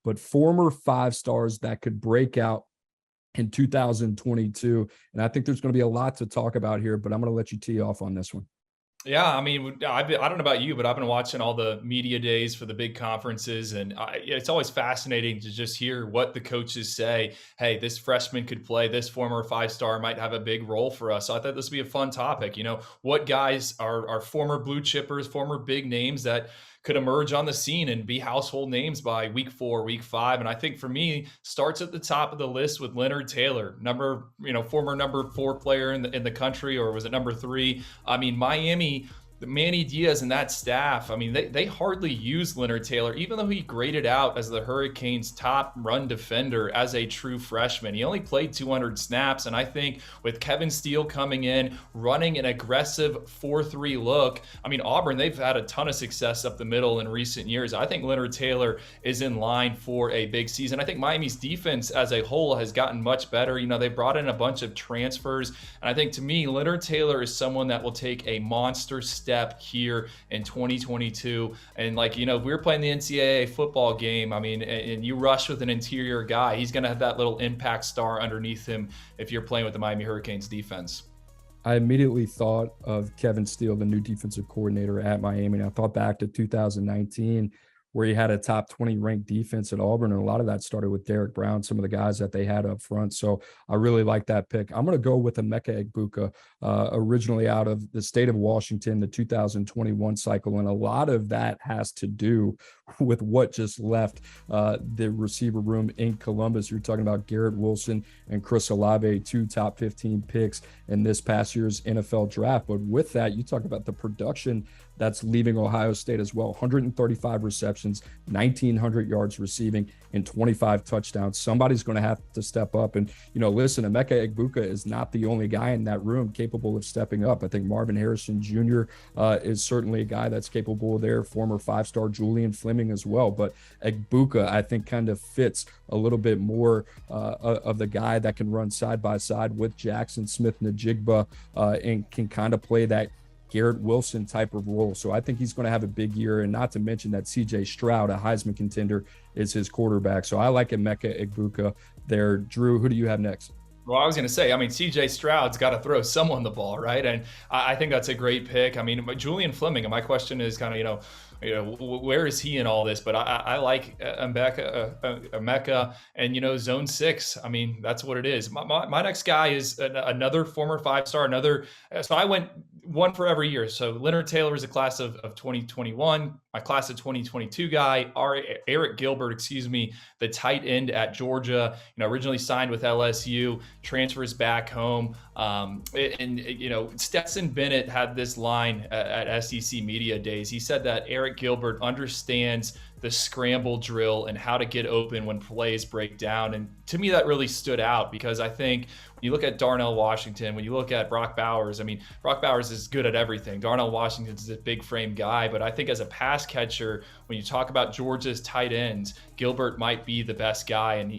but former 5 stars that could break out in 2022. And I think there's going to be a lot to talk about here, but I'm going to let you tee off on this one. Yeah, I mean, I don't know about you, but I've been watching all the media days for the big conferences, and it's always fascinating to just hear what the coaches say. Hey, this freshman could play. This former 5 star might have a big role for us. So I thought this would be a fun topic. What guys are former blue chippers, former big names that could emerge on the scene and be household names by week 4, week 5. And I think for me, starts at the top of the list with Leonard Taylor, former number 4 player in the country, or was it number 3? I mean, Miami, Manny Diaz and that staff, I mean, they hardly use Leonard Taylor, even though he graded out as the Hurricanes' top run defender as a true freshman. He only played 200 snaps, and I think with Kevin Steele coming in, running an aggressive 4-3 look, I mean, Auburn, they've had a ton of success up the middle in recent years. I think Leonard Taylor is in line for a big season. I think Miami's defense as a whole has gotten much better. They brought in a bunch of transfers, and I think to me, Leonard Taylor is someone that will take a monster step here in 2022. And if we were playing the NCAA football game, I mean, and you rush with an interior guy, he's going to have that little impact star underneath him if you're playing with the Miami Hurricanes defense. I immediately thought of Kevin Steele, the new defensive coordinator at Miami. And I thought back to 2019, where he had a top 20 ranked defense at Auburn. And a lot of that started with Derek Brown, some of the guys that they had up front. So I really like that pick. I'm going to go with Emeka Egbuka, originally out of the state of Washington, the 2021 cycle. And a lot of that has to do with what just left the receiver room in Columbus. You're talking about Garrett Wilson and Chris Olave, 2 top 15 picks in this past year's NFL draft. But with that, you talk about the production that's leaving Ohio State as well. 135 receptions, 1,900 yards receiving, and 25 touchdowns. Somebody's going to have to step up. And, listen, Emeka Egbuka is not the only guy in that room capable of stepping up. I think Marvin Harrison Jr. Is certainly a guy that's capable there, former 5-star Julian Fleming as well. But Egbuka, I think, kind of fits a little bit more of the guy that can run side by side with Jackson Smith-Njigba and can kind of play that Garrett Wilson type of role. So I think he's going to have a big year, and not to mention that CJ Stroud, a Heisman contender, is his quarterback. So I like Emeka Egbuka there. Drew, who do you have next? Well, I was going to say, I mean, CJ Stroud's got to throw someone the ball, right? And I think that's a great pick. I mean, Julian Fleming, and my question is kind of, where is he in all this? But I like Emeka and, zone 6. I mean, that's what it is. My next guy is another former 5-star, so I went one for every year. So Leonard Taylor is a class of 2021. My class of 2022 guy, Eric Gilbert, the tight end at Georgia, originally signed with LSU, transfers back home. Stetson Bennett had this line at SEC Media Days. He said that Eric Gilbert understands the scramble drill and how to get open when plays break down. And to me, that really stood out, because I think when you look at Darnell Washington, when you look at Brock Bowers, I mean, Brock Bowers is good at everything. Darnell Washington is a big frame guy, but I think as a pass catcher, when you talk about Georgia's tight ends, Gilbert might be the best guy. And,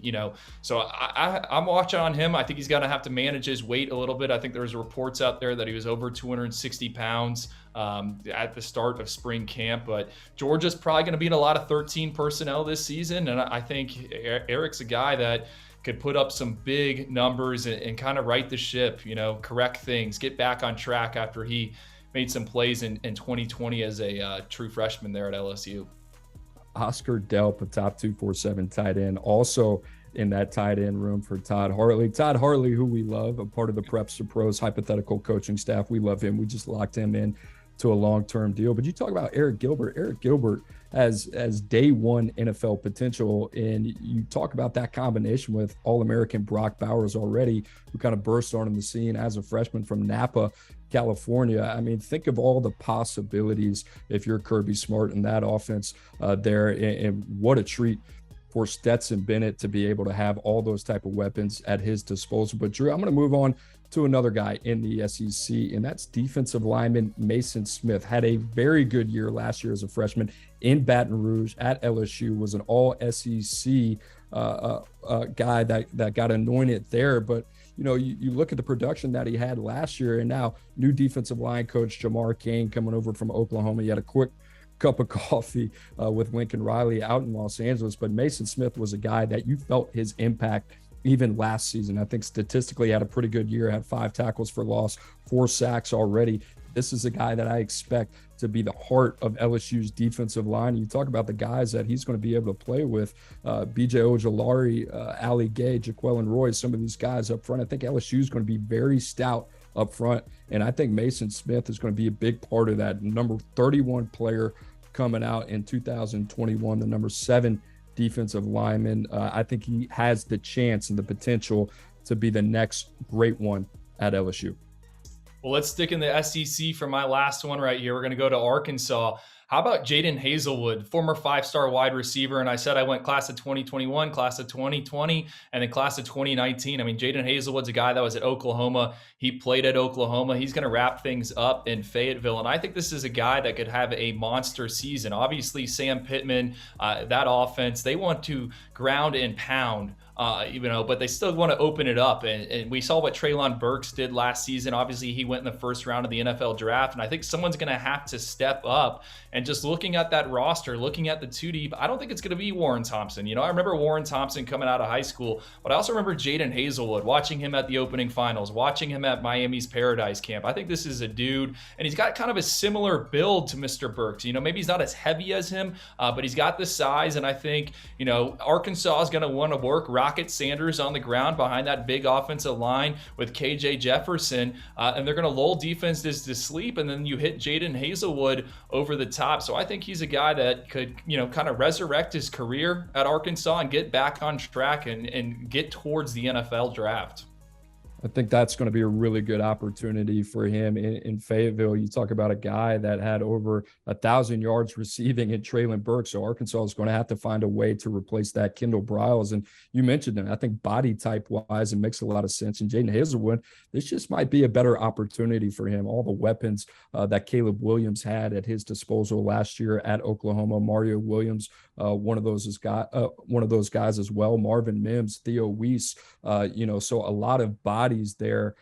so I'm watching on him. I think he's going to have to manage his weight a little bit. I think there's reports out there that he was over 260 pounds at the start of spring camp, but Georgia's probably going to be in a lot of 13 personnel this season. And I think Eric's a guy that could put up some big numbers and kind of right the ship, correct things, get back on track after he made some plays in 2020 as a true freshman there at LSU. Oscar Delp, a top 247 tight end, also in that tight end room for Todd Hartley. Todd Hartley, who we love, a part of the Preps to Pros hypothetical coaching staff. We love him. We just locked him in to a long-term deal. But you talk about Eric Gilbert. Eric Gilbert has day one NFL potential, and you talk about that combination with All-American Brock Bowers already, who kind of burst onto the scene as a freshman from Napa, California. I mean, think of all the possibilities if you're Kirby Smart in that offense there, and what a treat for Stetson Bennett to be able to have all those type of weapons at his disposal. But Drew, I'm going to move on to another guy in the SEC, and that's defensive lineman Mason Smith. Had a very good year last year as a freshman in Baton Rouge at LSU, was an all-SEC guy that got anointed there. But, you look at the production that he had last year, and now new defensive line coach Jamar Cain coming over from Oklahoma. He had a quick cup of coffee with Lincoln Riley out in Los Angeles. But Mason Smith was a guy that you felt his impact even last season. I think statistically had a pretty good year, had 5 tackles for loss, 4 sacks already. This is a guy that I expect to be the heart of LSU's defensive line. You talk about the guys that he's going to be able to play with, BJ Ojolari, Ali Gay, Jaquelin Roy, some of these guys up front. I think LSU is going to be very stout up front, and I think Mason Smith is going to be a big part of that. Number 31 player coming out in 2021, the number 7 defensive lineman. I think he has the chance and the potential to be the next great one at LSU. Well, let's stick in the SEC for my last one right here. We're going to go to Arkansas. How about Jaden Hazelwood, former 5-star wide receiver? And I said I went class of 2021, class of 2020, and then class of 2019. I mean, Jaden Hazelwood's a guy that was at Oklahoma. He played at Oklahoma. He's going to wrap things up in Fayetteville. And I think this is a guy that could have a monster season. Obviously, Sam Pittman, that offense, they want to ground and pound. But they still want to open it up. And we saw what Treylon Burks did last season. Obviously, he went in the first round of the NFL draft. And I think someone's going to have to step up. And just looking at that roster, looking at the 2 deep, I don't think it's going to be Warren Thompson. I remember Warren Thompson coming out of high school, but I also remember Jaden Hazelwood, watching him at the opening finals, watching him at Miami's Paradise Camp. I think this is a dude, and he's got kind of a similar build to Mr. Burks. Maybe he's not as heavy as him, but he's got the size. And I think, Arkansas is going to want to work Rocket Sanders on the ground behind that big offensive line with KJ Jefferson, and they're going to lull defenses to sleep, and then you hit Jaden Hazelwood over the top. So I think he's a guy that could, kind of resurrect his career at Arkansas and get back on track and get towards the NFL draft. I think that's going to be a really good opportunity for him in Fayetteville. You talk about a guy that had over 1,000 yards receiving in Treylon Burks. So Arkansas is going to have to find a way to replace that Kendall Briles. And you mentioned him. I think body type wise, it makes a lot of sense. And Jaden Hazelwood, this just might be a better opportunity for him. All the weapons that Caleb Williams had at his disposal last year at Oklahoma. Mario Williams, one of those guys as well. Marvin Mims, Theo Weiss, so a lot of bodies there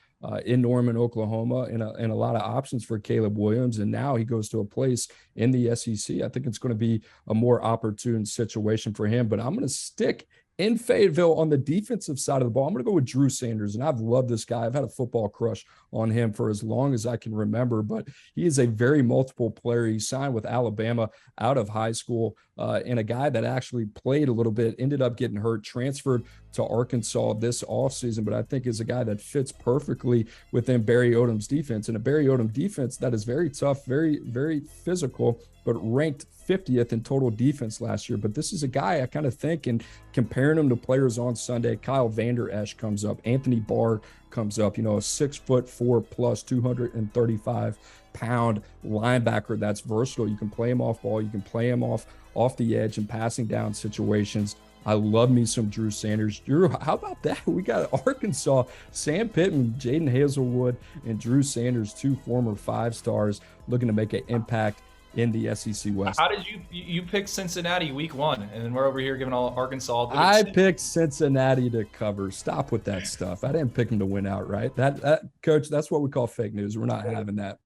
in Norman, Oklahoma, and a lot of options for Caleb Williams. And now he goes to a place in the SEC. I think it's going to be a more opportune situation for him. But I'm going to stick in Fayetteville on the defensive side of the ball. I'm going to go with Drew Sanders, and I've loved this guy. I've had a football crush on him for as long as I can remember, but he is a very multiple player. He signed with Alabama out of high school, and a guy that actually played a little bit, ended up getting hurt, transferred to Arkansas this offseason, but I think is a guy that fits perfectly within Barry Odom's defense, and a Barry Odom defense that is very tough, very, very physical, but ranked 50th in total defense last year. But this is a guy I kind of think, and comparing him to players on Sunday, Kyle Vander Esch comes up, Anthony Barr comes up, a 6'4" plus 235-pound linebacker that's versatile. You can play him off ball, you can play him off the edge and passing down situations. I love me some Drew Sanders. Drew, how about that? We got Arkansas, Sam Pittman, Jaden Hazelwood, and Drew Sanders, 2 former 5-stars looking to make an impact in the SEC West. How did you pick Cincinnati week 1, and then we're over here giving all Arkansas? I picked Cincinnati to cover. Stop with that stuff. I didn't pick them to win outright. That Coach, that's what we call fake news. We're not having that.